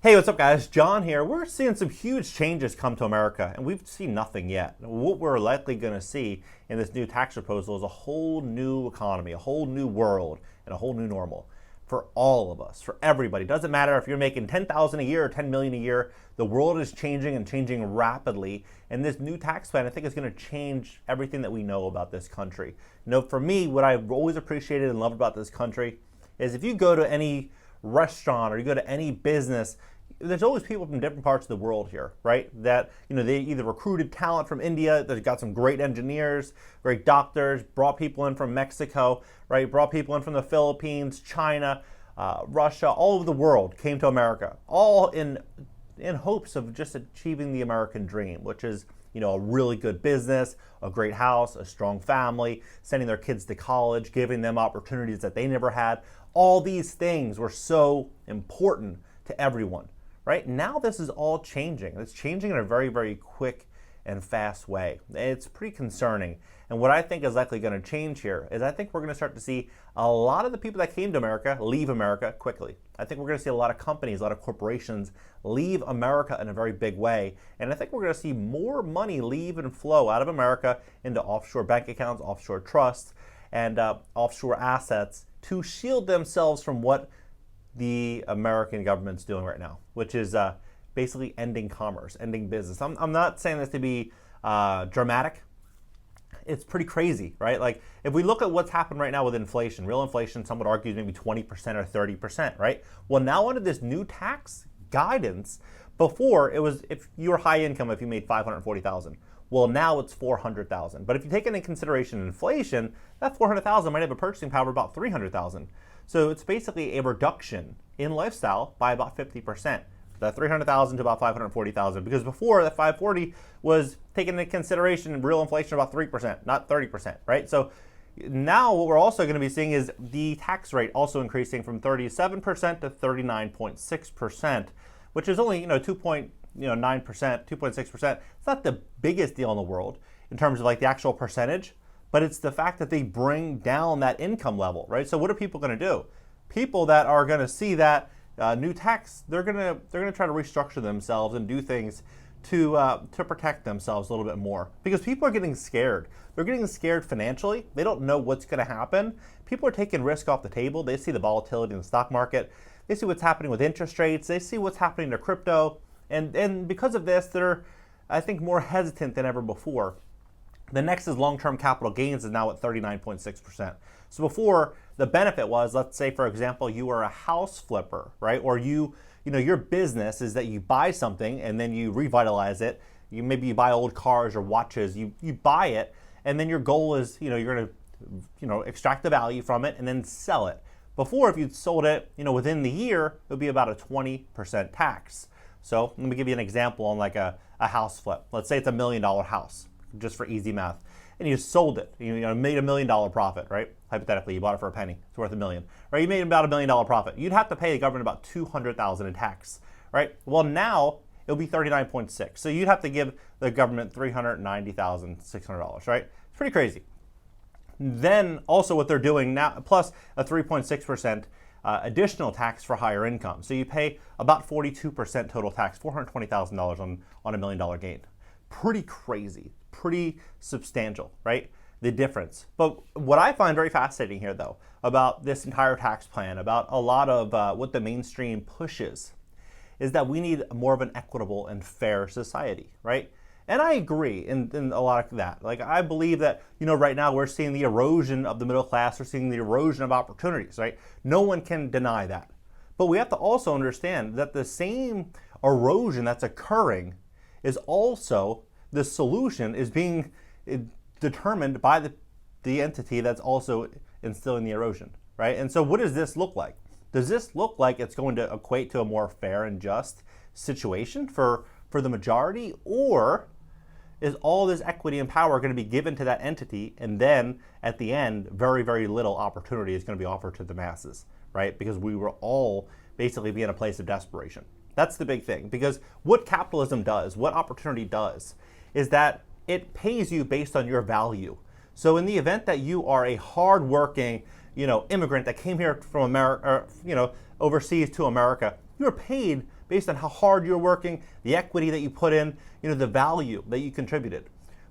Hey, what's up, guys? John here. We're seeing some huge changes come to America, and we've seen nothing yet. What we're likely going to see in this new tax proposal is a whole new economy, a whole new world, and a whole new normal for all of us, for everybody. Doesn't matter if you're making 10,000 a year or 10 million a year. The world is changing and changing rapidly, and this new tax plan, I think, is going to change everything that we know about this country. For me, what I've always appreciated and loved about this country is if you go to any restaurant or you go to any business, there's always people from different parts of the world here, right? That, they either recruited talent from India, they've got some great engineers, great doctors, brought people in from Mexico, right? Brought people in from the Philippines, China, Russia, all over the world came to America, all in hopes of just achieving the American dream, which is, a really good business, a great house, a strong family, sending their kids to college, giving them opportunities that they never had. All these things were so important to everyone, right? Now this is all changing. It's changing in a very, very quick and fast way. It's pretty concerning. And what I think is likely going to change here is I think we're going to start to see a lot of the people that came to America leave America quickly. I think we're going to see a lot of companies, a lot of corporations leave America in a very big way. And I think we're going to see more money leave and flow out of America into offshore bank accounts, offshore trusts, and offshore assets to shield themselves from what the American government's doing right now, which is basically ending commerce, ending business. I'm not saying this to be dramatic. It's pretty crazy, right? Like, if we look at what's happened right now with inflation, real inflation, some would argue maybe 20% or 30%, right? Well, now under this new tax guidance, before it was if you were high income, if you made $540,000. Well, now it's $400,000. But if you take into consideration inflation, that $400,000 might have a purchasing power of about $300,000. So it's basically a reduction in lifestyle by about 50%. That $300,000 to about $540,000, because before that $540 was taken into consideration real inflation about 3%, not 30%, right? So now what we're also going to be seeing is the tax rate also increasing from 37% to 39.6%, which is only 2.9%, 2.6%. It's not the biggest deal in the world in terms of like the actual percentage, but it's the fact that they bring down that income level, right? So what are people going to do? People that are going to see that new tax, they're gonna try to restructure themselves and do things to protect themselves a little bit more, because people are getting scared. They're getting scared financially. They don't know what's going to happen. People are taking risk off the table. They see the volatility in the stock market. They see what's happening with interest rates. They see what's happening to crypto, and because of this, they're, I think, more hesitant than ever before. The next is long-term capital gains is now at 39.6%. So before, the benefit was, let's say, for example, you are a house flipper, right? Or your business is that you buy something and then you revitalize it. Maybe you buy old cars or watches. You buy it, and then your goal is, you're going to, extract the value from it and then sell it. Before, if you'd sold it, within the year, it would be about a 20% tax. So let me give you an example on like a house flip. Let's say it's $1 million house, just for easy math, and you sold it. You made $1 million profit, right? Hypothetically, you bought it for a penny. It's worth $1 million, right? You made about $1 million profit. You'd have to pay the government about $200,000 in tax, right? Well, now it'll be 39.6. So you'd have to give the government $390,600, right? It's pretty crazy. Then also what they're doing now, plus a 3.6% additional tax for higher income. So you pay about 42% total tax, $420,000 on $1 million gain. Pretty crazy, pretty substantial, right? The difference. But what I find very fascinating here, though, about this entire tax plan, about a lot of what the mainstream pushes, is that we need more of an equitable and fair society, right? And I agree in a lot of that. Like, I believe that, right now we're seeing the erosion of the middle class, we're seeing the erosion of opportunities, right? No one can deny that. But we have to also understand that the same erosion that's occurring is also, the solution is being determined by the entity that's also instilling the erosion, right? And so what does this look like? Does this look like it's going to equate to a more fair and just situation for the majority? Or is all this equity and power going to be given to that entity, and then at the end, very, very little opportunity is going to be offered to the masses, right? Because we will all basically be in a place of desperation. That's the big thing, because what capitalism does, what opportunity does, is that it pays you based on your value. So in the event that you are a hardworking, immigrant that came here from America, or, overseas to America, you are paid based on how hard you're working, the equity that you put in, the value that you contributed.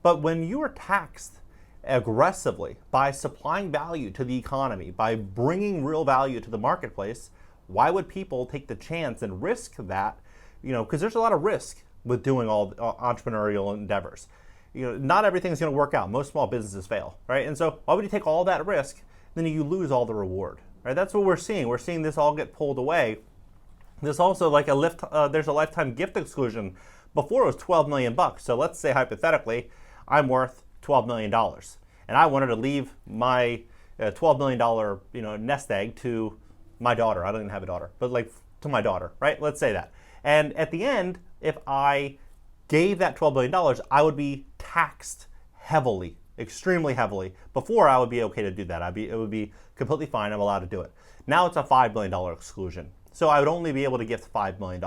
But when you are taxed aggressively by supplying value to the economy, by bringing real value to the marketplace, why would people take the chance and risk that? Because there's a lot of risk with doing all entrepreneurial endeavors. Not everything's going to work out. Most small businesses fail, right? And so why would you take all that risk? Then you lose all the reward, right? That's what we're seeing. We're seeing this all get pulled away. There's also like there's a lifetime gift exclusion. Before it was $12 million. So let's say hypothetically, I'm worth $12 million, and I wanted to leave my $12 million nest egg to my daughter. I don't even have a daughter, but like to my daughter, right? Let's say that. And at the end, if I gave that $12 million, I would be taxed heavily, extremely heavily. Before, I would be okay to do that. It would be completely fine. I'm allowed to do it. Now it's a $5 million exclusion. So I would only be able to gift $5 million.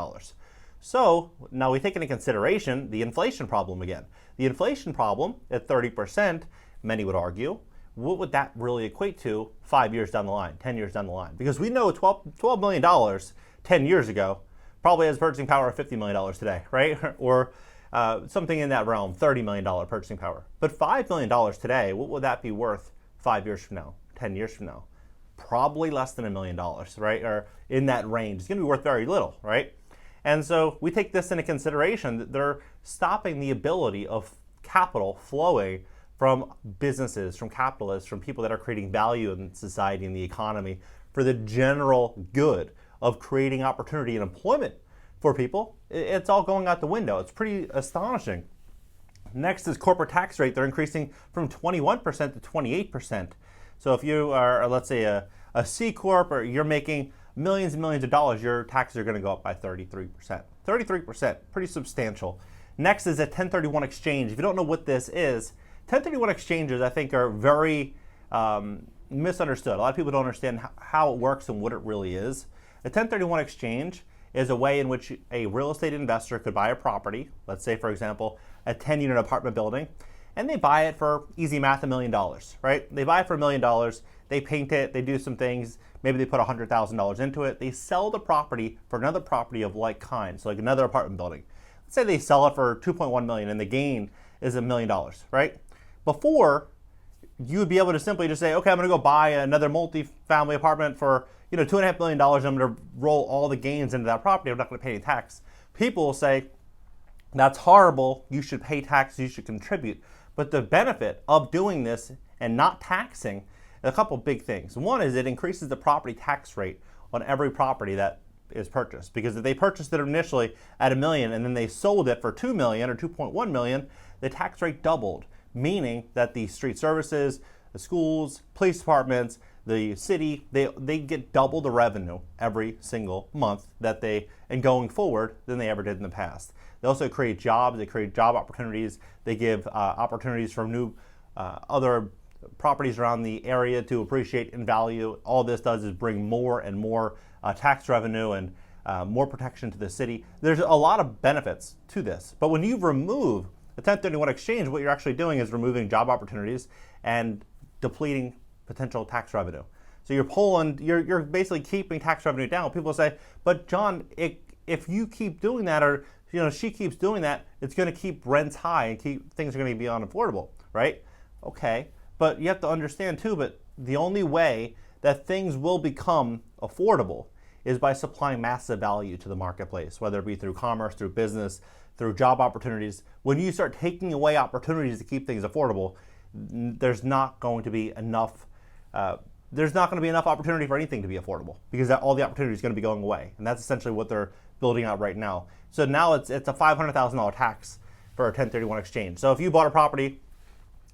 So now we take into consideration the inflation problem again. The inflation problem at 30%, many would argue, what would that really equate to 5 years down the line, 10 years down the line? Because we know $12 million 10 years ago probably has purchasing power of $50 million today, right? Or something in that realm, $30 million purchasing power. But $5 million today, what would that be worth 5 years from now, 10 years from now? Probably less than $1 million, right? Or in that range. It's going to be worth very little, right? And so we take this into consideration that they're stopping the ability of capital flowing from businesses, from capitalists, from people that are creating value in society and the economy for the general good of creating opportunity and employment for people. It's all going out the window. It's pretty astonishing. Next is corporate tax rate. They're increasing from 21% to 28%. So if you are, let's say, a C Corp, or you're making millions and millions of dollars, your taxes are going to go up by 33%. 33%, pretty substantial. Next is a 1031 exchange. If you don't know what this is, 1031 exchanges, I think, are very misunderstood. A lot of people don't understand how it works and what it really is. A 1031 exchange is a way in which a real estate investor could buy a property, let's say, for example, a 10-unit apartment building, and they buy it for, easy math, $1 million, right? They buy it for $1 million, they paint it, they do some things, maybe they put $100,000 into it, they sell the property for another property of like kind, so like another apartment building. Let's say they sell it for $2.1 million and the gain is $1 million, right? Before, you would be able to simply just say, okay, I'm gonna go buy another multi-family apartment for $2.5 million, I'm gonna roll all the gains into that property, I'm not gonna pay any tax. People will say, that's horrible, you should pay tax, you should contribute. But the benefit of doing this and not taxing, a couple big things. One is it increases the property tax rate on every property that is purchased. Because if they purchased it initially at $1 million and then they sold it for $2 million or $2.1 million, the tax rate doubled, meaning that the street services, the schools, police departments, the city, they get double the revenue every single month and going forward than they ever did in the past. They also create jobs, they create job opportunities, they give opportunities for new other properties around the area to appreciate in value. All this does is bring more and more tax revenue and more protection to the city. There's a lot of benefits to this. But when you remove the 1031 exchange, what you're actually doing is removing job opportunities and depleting potential tax revenue. So you're basically keeping tax revenue down. People say, but John, if you keep doing that, or she keeps doing that, it's going to keep rents high and things are going to be unaffordable, right? Okay, but you have to understand too, but the only way that things will become affordable is by supplying massive value to the marketplace, whether it be through commerce, through business, through job opportunities. When you start taking away opportunities to keep things affordable, there's not going to be enough opportunity for anything to be affordable, because all the opportunity is going to be going away. And that's essentially what they're building out right now. So now it's a $500,000 tax for a 1031 exchange. So if you bought a property,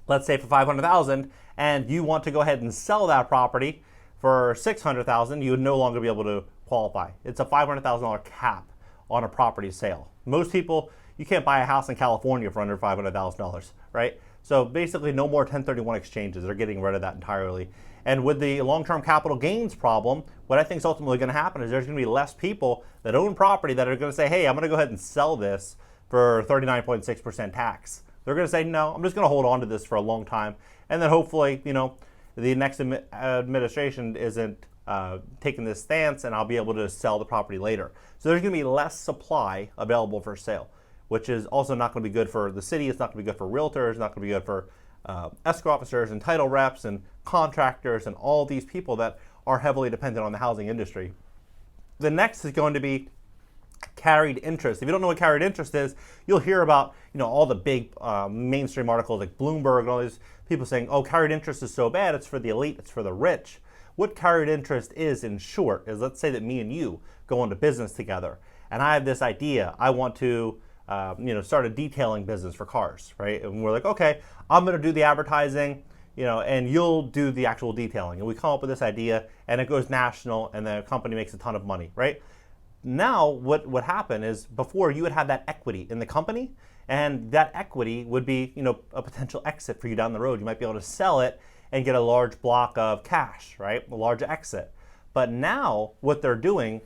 let's say for $500,000, and you want to go ahead and sell that property for $600,000, you would no longer be able to qualify. It's a $500,000 cap on a property sale. Most people, you can't buy a house in California for under $500,000, right? So basically no more 1031 exchanges. They're getting rid of that entirely. And with the long-term capital gains problem, what I think is ultimately going to happen is there's going to be less people that own property that are going to say, hey, I'm going to go ahead and sell this for 39.6% tax. They're going to say, no, I'm just going to hold on to this for a long time. And then hopefully, the next administration isn't taking this stance, and I'll be able to sell the property later. So there's going to be less supply available for sale, which is also not going to be good for the city. It's not going to be good for realtors. It's not going to be good for escrow officers and title reps and contractors and all these people that are heavily dependent on the housing industry. The next is going to be carried interest. If you don't know what carried interest is, you'll hear about all the big mainstream articles like Bloomberg and all these people saying, oh, carried interest is so bad, it's for the elite, it's for the rich. What carried interest is, in short, is let's say that me and you go into business together, and I have this idea. I want to start a detailing business for cars, right? And we're like, okay, I'm going to do the advertising, and you'll do the actual detailing. And we come up with this idea, and it goes national, and the company makes a ton of money, right? Now, what would happen is before you would have that equity in the company, and that equity would be, a potential exit for you down the road. You might be able to sell it and get a large block of cash, right? A large exit. But now what they're doing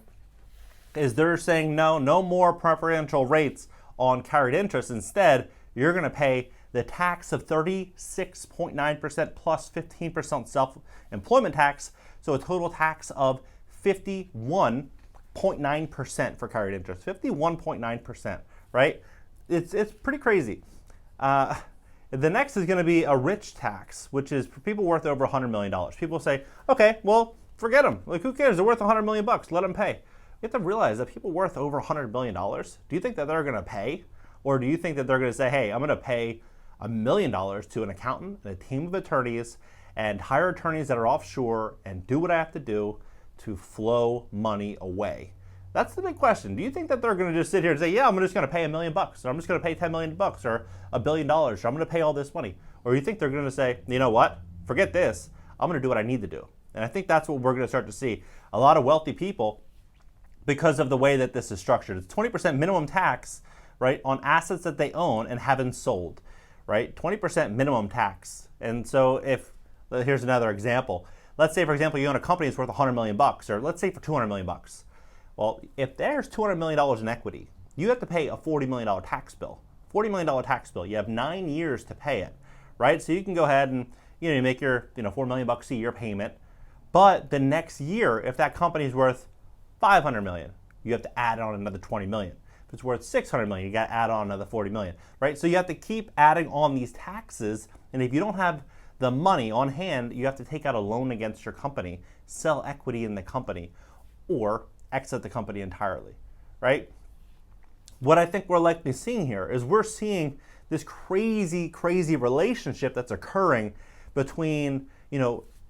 is they're saying, no more preferential rates on carried interest. Instead, you're going to pay the tax of 36.9% plus 15% self-employment tax, so a total tax of 51.9% for carried interest. 51.9%, right? It's pretty crazy. The next is going to be a rich tax, which is for people worth over $100 million. People say, okay, well, forget them. Like, who cares? They're worth $100 million. Let them pay. You have to realize that people worth over $100 million, do you think that they're going to pay? Or do you think that they're going to say, hey, I'm going to pay $1 million to an accountant and a team of attorneys and hire attorneys that are offshore and do what I have to do to flow money away? That's the big question. Do you think that they're going to just sit here and say, yeah, I'm just going to pay $1 million, or I'm just going to pay $10 million, or $1 billion, or I'm going to pay all this money? Or you think they're going to say, you know what? Forget this. I'm going to do what I need to do. And I think that's what we're going to start to see. A lot of wealthy people, because of the way that this is structured. It's 20% minimum tax, right, on assets that they own and haven't sold, right? 20% minimum tax. And so here's another example. Let's say, for example, you own a company that's worth $100 million, or let's say for $200 million. Well, if there's $200 million in equity, you have to pay a $40 million tax bill. $40 million tax bill. You have 9 years to pay it, right? So you can go ahead and you make your $4 million a year payment. But the next year, if that company's worth $500 million, you have to add on another $20 million. If it's worth $600 million, you got to add on another $40 million, right? So you have to keep adding on these taxes, and if you don't have the money on hand, you have to take out a loan against your company, sell equity in the company, or exit the company entirely, right? What I think we're likely seeing here is we're seeing this crazy, crazy relationship that's occurring between,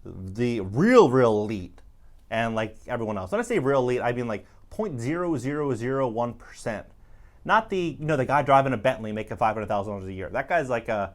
the real elite and like everyone else. When I say real elite, I mean like 0.0001%. Not the the guy driving a Bentley making $500,000 a year. That guy's like a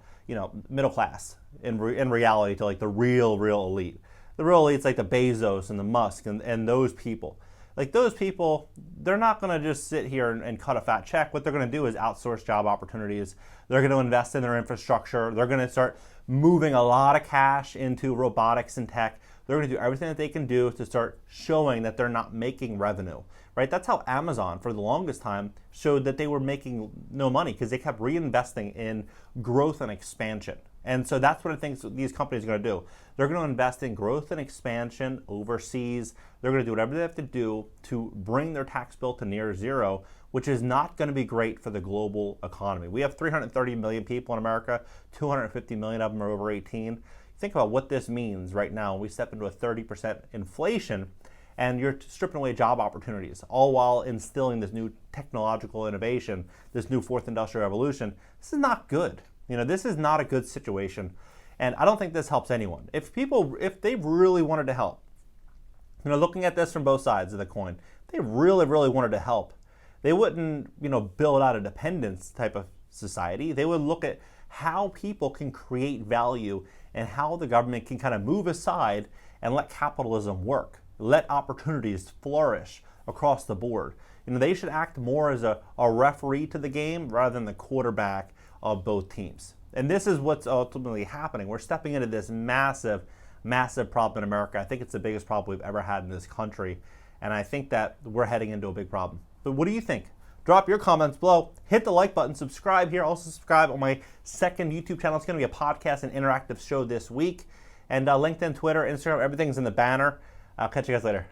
middle class in reality to like the real elite. The real elite's like the Bezos and the Musk and those people. Like those people, they're not going to just sit here and cut a fat check. What they're going to do is outsource job opportunities. They're going to invest in their infrastructure. They're going to start moving a lot of cash into robotics and tech. They're going to do everything that they can do to start showing that they're not making revenue, right? That's how Amazon, for the longest time, showed that they were making no money because they kept reinvesting in growth and expansion. And so that's what I think these companies are going to do. They're going to invest in growth and expansion overseas. They're going to do whatever they have to do to bring their tax bill to near zero, which is not going to be great for the global economy. We have 330 million people in America. 250 million of them are over 18. Think about what this means right now. We step into a 30% inflation, and you're stripping away job opportunities, all while instilling this new technological innovation, this new fourth industrial revolution. This is not good. This is not a good situation, and I don't think this helps anyone. If they really wanted to help, looking at this from both sides of the coin, if they really wanted to help, they wouldn't, build out a dependence type of society. They would look at how people can create value and how the government can kind of move aside and let capitalism work, let opportunities flourish across the board. They should act more as a referee to the game rather than the quarterback of both teams. And this is what's ultimately happening. We're stepping into this massive problem in America. I think it's the biggest problem we've ever had in this country. And I think that we're heading into a big problem. But what do you think? Drop your comments below. Hit the like button. Subscribe here. Also subscribe on my second YouTube channel. It's going to be a podcast and interactive show this week. And LinkedIn, Twitter, Instagram, everything's in the banner. I'll catch you guys later.